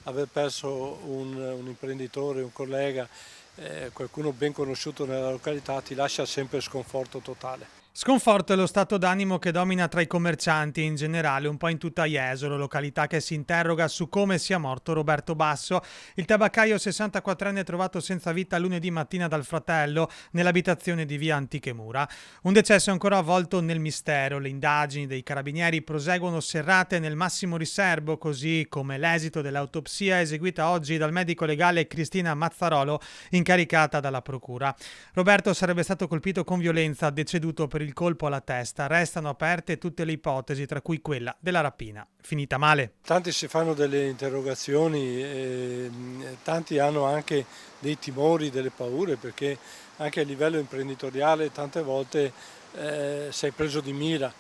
aver perso un imprenditore, un collega, qualcuno ben conosciuto nella località ti lascia sempre sconforto totale. Sconforto è lo stato d'animo che domina tra i commercianti e in generale un po' in tutta Jesolo, località che si interroga su come sia morto Roberto Basso, il tabaccaio 64enne trovato senza vita lunedì mattina dal fratello nell'abitazione di via Antiche Mura. Un decesso ancora avvolto nel mistero, le indagini dei carabinieri proseguono serrate nel massimo riservo, così come l'esito dell'autopsia eseguita oggi dal medico legale Cristina Mazzarolo, incaricata dalla procura. Roberto sarebbe stato colpito con violenza, deceduto per il colpo alla testa. Restano aperte tutte le ipotesi, tra cui quella della rapina. Finita male. Tanti si fanno delle interrogazioni, tanti hanno anche dei timori, delle paure, perché anche a livello imprenditoriale tante volte sei preso di mira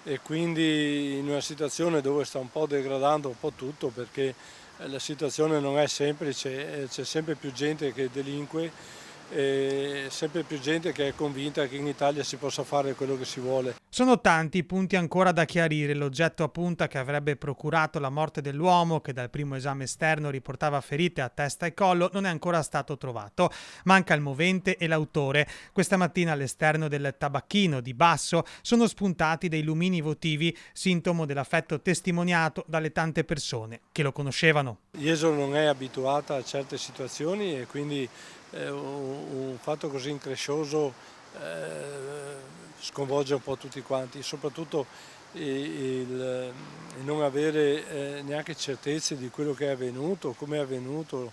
e quindi in una situazione dove sta un po' degradando un po' tutto, perché la situazione non è semplice, c'è sempre più gente che delinque e sempre più gente che è convinta che in Italia si possa fare quello che si vuole. Sono tanti i punti ancora da chiarire. L'oggetto a punta che avrebbe procurato la morte dell'uomo, che dal primo esame esterno riportava ferite a testa e collo, non è ancora stato trovato. Manca il movente e l'autore. Questa mattina all'esterno del tabacchino di Basso sono spuntati dei lumini votivi, sintomo dell'affetto testimoniato dalle tante persone che lo conoscevano. Jesolo non è abituata a certe situazioni e quindi un fatto così increscioso sconvolge un po' tutti quanti, soprattutto il non avere neanche certezze di quello che è avvenuto, come è avvenuto.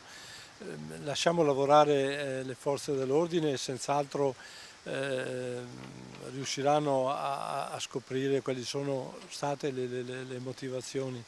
Lasciamo lavorare le forze dell'ordine e senz'altro eh, riusciranno a scoprire quali sono state le motivazioni.